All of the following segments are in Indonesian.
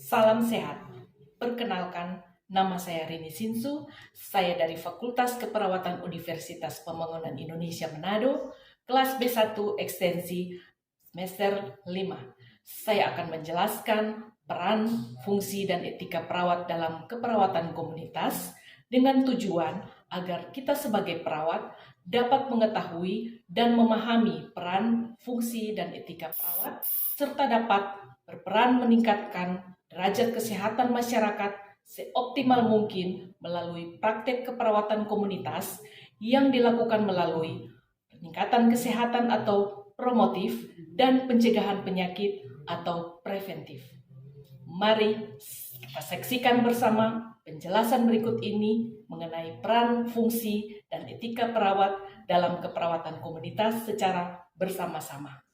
Salam sehat. Perkenalkan, nama saya Rini Sinsu. Saya dari Fakultas Keperawatan Universitas Pembangunan Indonesia Manado, kelas B1 ekstensi semester 5. Saya akan menjelaskan peran, fungsi, dan etika perawat dalam keperawatan komunitas dengan tujuan agar kita sebagai perawat dapat mengetahui dan memahami peran, fungsi, dan etika perawat, serta dapat berperan meningkatkan derajat kesehatan masyarakat seoptimal mungkin melalui praktek keperawatan komunitas yang dilakukan melalui peningkatan kesehatan atau promotif dan pencegahan penyakit atau preventif. Mari kita saksikan bersama penjelasan berikut ini mengenai peran, fungsi, dan etika perawat dalam keperawatan komunitas secara bersama-sama.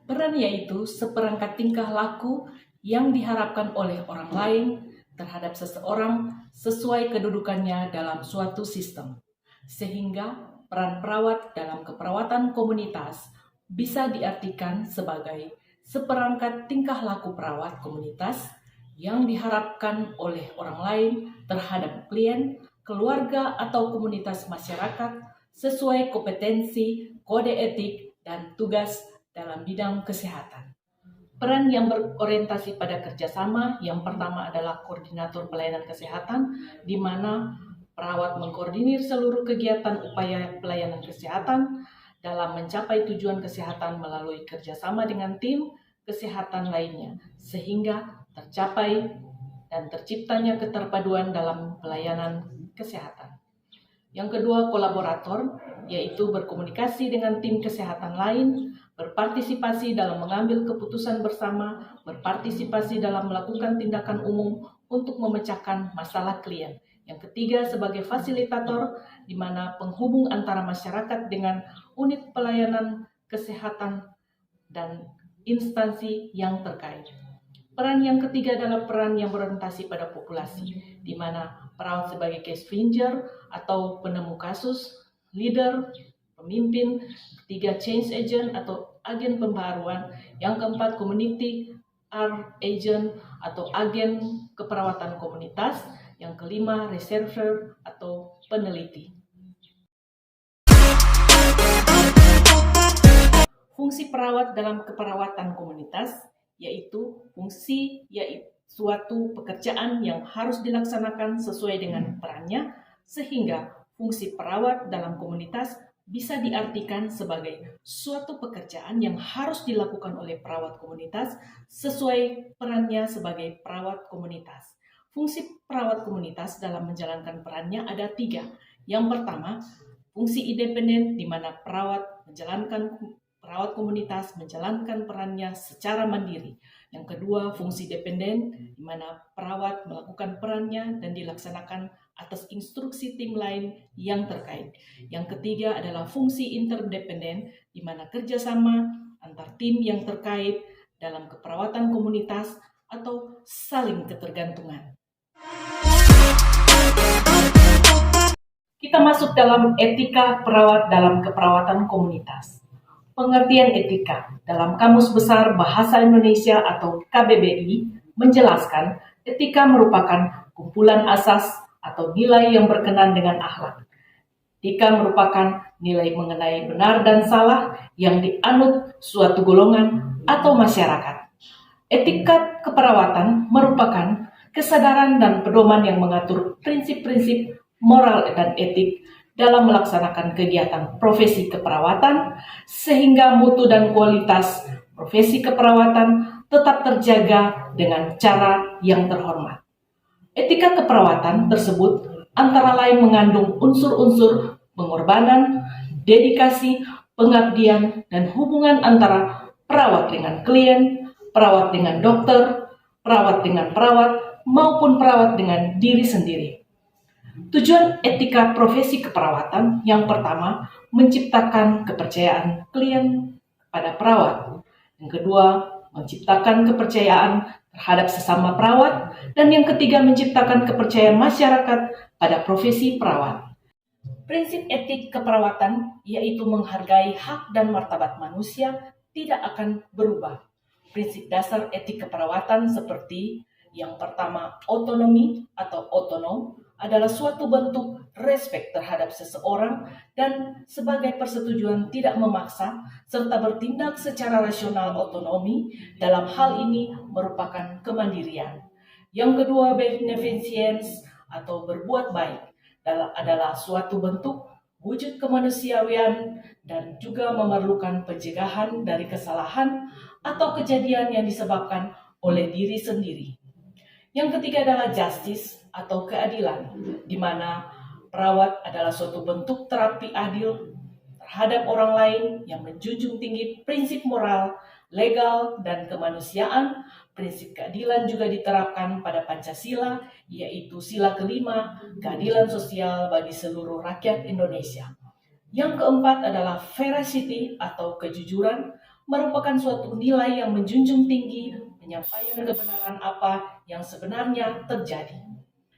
Peran yaitu seperangkat tingkah laku yang diharapkan oleh orang lain terhadap seseorang sesuai kedudukannya dalam suatu sistem. Sehingga peran perawat dalam keperawatan komunitas bisa diartikan sebagai seperangkat tingkah laku perawat komunitas yang diharapkan oleh orang lain terhadap klien, keluarga, atau komunitas masyarakat sesuai kompetensi, kode etik, dan tugas dalam bidang kesehatan. Peran yang berorientasi pada kerjasama, yang pertama adalah koordinator pelayanan kesehatan, di mana perawat mengkoordinir seluruh kegiatan upaya pelayanan kesehatan dalam mencapai tujuan kesehatan melalui kerjasama dengan tim kesehatan lainnya, sehingga tercapai dan terciptanya keterpaduan dalam pelayanan kesehatan. Yang kedua, kolaborator, yaitu berkomunikasi dengan tim kesehatan lain, berpartisipasi dalam mengambil keputusan bersama, berpartisipasi dalam melakukan tindakan umum untuk memecahkan masalah klien. Yang ketiga, sebagai fasilitator, di mana penghubung antara masyarakat dengan unit pelayanan kesehatan dan instansi yang terkait. Peran yang ketiga adalah peran yang berorientasi pada populasi, di mana perawat sebagai case finder atau penemu kasus, leader, pemimpin, ketiga change agent atau agen pembaharuan, yang keempat community agent atau agen keperawatan komunitas, yang kelima researcher atau peneliti. Fungsi perawat dalam keperawatan komunitas yaitu suatu pekerjaan yang harus dilaksanakan sesuai dengan perannya, sehingga fungsi perawat dalam komunitas bisa diartikan sebagai suatu pekerjaan yang harus dilakukan oleh perawat komunitas sesuai perannya sebagai perawat komunitas. Fungsi perawat komunitas dalam menjalankan perannya ada 3. Yang pertama, fungsi independen, di mana perawat komunitas menjalankan perannya secara mandiri. Yang kedua, fungsi dependen, di mana perawat melakukan perannya dan dilaksanakan atas instruksi tim lain yang terkait. Yang ketiga adalah fungsi interdependen, di mana kerjasama antar tim yang terkait dalam keperawatan komunitas atau saling ketergantungan. Kita masuk dalam etika perawat dalam keperawatan komunitas. Pengertian etika dalam Kamus Besar Bahasa Indonesia atau KBBI menjelaskan etika merupakan kumpulan asas atau nilai yang berkenan dengan akhlak. Etika merupakan nilai mengenai benar dan salah yang dianut suatu golongan atau masyarakat. Etika keperawatan merupakan kesadaran dan pedoman yang mengatur prinsip-prinsip moral dan etik dalam melaksanakan kegiatan profesi keperawatan, sehingga mutu dan kualitas profesi keperawatan tetap terjaga dengan cara yang terhormat. Etika keperawatan tersebut antara lain mengandung unsur-unsur pengorbanan, dedikasi, pengabdian, dan hubungan antara perawat dengan klien, perawat dengan dokter, perawat dengan perawat, maupun perawat dengan diri sendiri. Tujuan etika profesi keperawatan yang pertama, menciptakan kepercayaan klien pada perawat. Yang kedua, menciptakan kepercayaan terhadap sesama perawat. Dan yang ketiga, menciptakan kepercayaan masyarakat pada profesi perawat. Prinsip etik keperawatan yaitu menghargai hak dan martabat manusia, tidak akan berubah. Prinsip dasar etik keperawatan seperti yang pertama, otonomi atau otonom adalah suatu bentuk respek terhadap seseorang dan sebagai persetujuan tidak memaksa serta bertindak secara rasional. Otonomi dalam hal ini merupakan kemandirian. Yang kedua, beneficence atau berbuat baik adalah suatu bentuk wujud kemanusiaan dan juga memerlukan pencegahan dari kesalahan atau kejadian yang disebabkan oleh diri sendiri. Yang ketiga adalah justice atau keadilan, di mana perawat adalah suatu bentuk terapi adil terhadap orang lain yang menjunjung tinggi prinsip moral, legal, dan kemanusiaan. Prinsip keadilan juga diterapkan pada Pancasila, yaitu sila kelima, keadilan sosial bagi seluruh rakyat Indonesia. Yang keempat adalah veracity atau kejujuran, merupakan suatu nilai yang menjunjung tinggi menyampaikan kebenaran apa yang sebenarnya terjadi.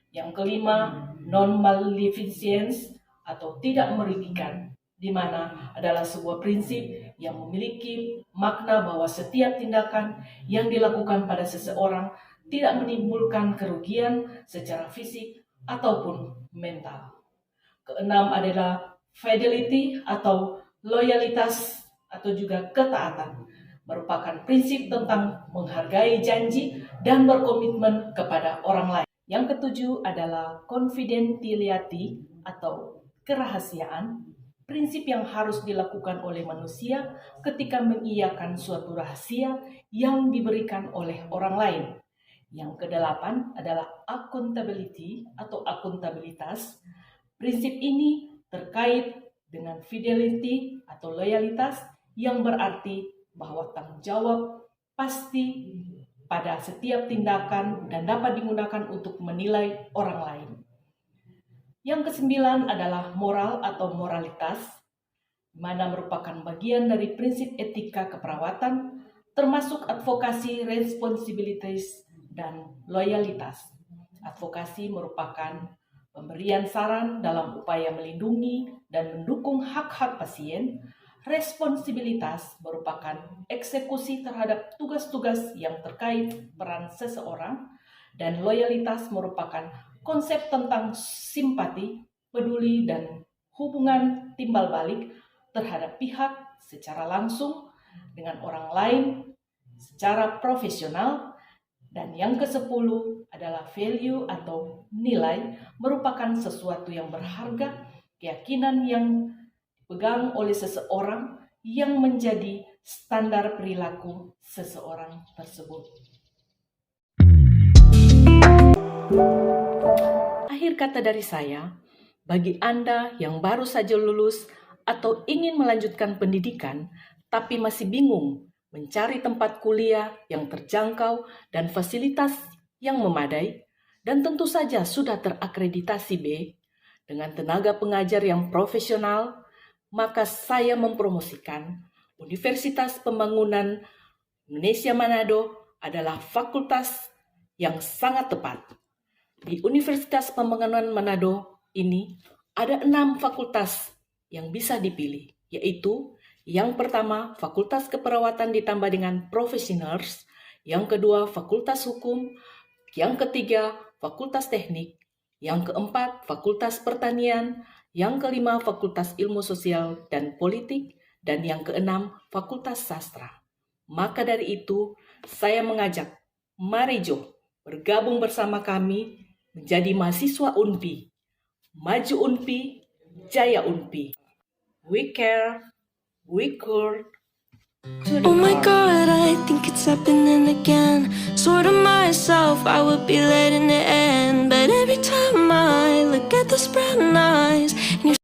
Yang kelima, non-maleficence atau tidak merugikan, di mana adalah sebuah prinsip yang memiliki makna bahwa setiap tindakan yang dilakukan pada seseorang tidak menimbulkan kerugian secara fisik ataupun mental. Keenam adalah fidelity atau loyalitas atau juga ketaatan, merupakan prinsip tentang menghargai janji dan berkomitmen kepada orang lain. Yang ketujuh adalah confidentiality atau kerahasiaan, prinsip yang harus dilakukan oleh manusia ketika mengiyakan suatu rahasia yang diberikan oleh orang lain. Yang kedelapan adalah accountability atau akuntabilitas. Prinsip ini terkait dengan fidelity atau loyalitas yang berarti bahwa tanggung jawab pasti pada setiap tindakan dan dapat digunakan untuk menilai orang lain. Yang kesembilan adalah moral atau moralitas, mana merupakan bagian dari prinsip etika keperawatan, termasuk advokasi, responsibilities, dan loyalitas. Advokasi merupakan pemberian saran dalam upaya melindungi dan mendukung hak-hak pasien. Responsibilitas merupakan eksekusi terhadap tugas-tugas yang terkait peran seseorang, dan loyalitas merupakan konsep tentang simpati, peduli, dan hubungan timbal balik terhadap pihak secara langsung dengan orang lain secara profesional. Dan yang ke-10 adalah value atau nilai, merupakan sesuatu yang berharga, keyakinan yang dipegang oleh seseorang yang menjadi standar perilaku seseorang tersebut. Akhir kata dari saya, bagi Anda yang baru saja lulus atau ingin melanjutkan pendidikan tapi masih bingung mencari tempat kuliah yang terjangkau dan fasilitas yang memadai, dan tentu saja sudah terakreditasi B dengan tenaga pengajar yang profesional, maka saya mempromosikan Universitas Pembangunan Indonesia Manado adalah fakultas yang sangat tepat. Di Universitas Pembangunan Manado ini ada 6 fakultas yang bisa dipilih, yaitu yang pertama, Fakultas Keperawatan ditambah dengan Professionals. Yang kedua, Fakultas Hukum. Yang ketiga, Fakultas Teknik. Yang keempat, Fakultas Pertanian. Yang kelima, Fakultas Ilmu Sosial dan Politik. Dan yang keenam, Fakultas Sastra. Maka dari itu, saya mengajak, mari Jo, bergabung bersama kami menjadi mahasiswa UNPI. Maju UNPI, jaya UNPI. We care. We could. Oh my God, I think it's happening again. Sort of myself, I would be letting it end. But every time I look at those brown eyes,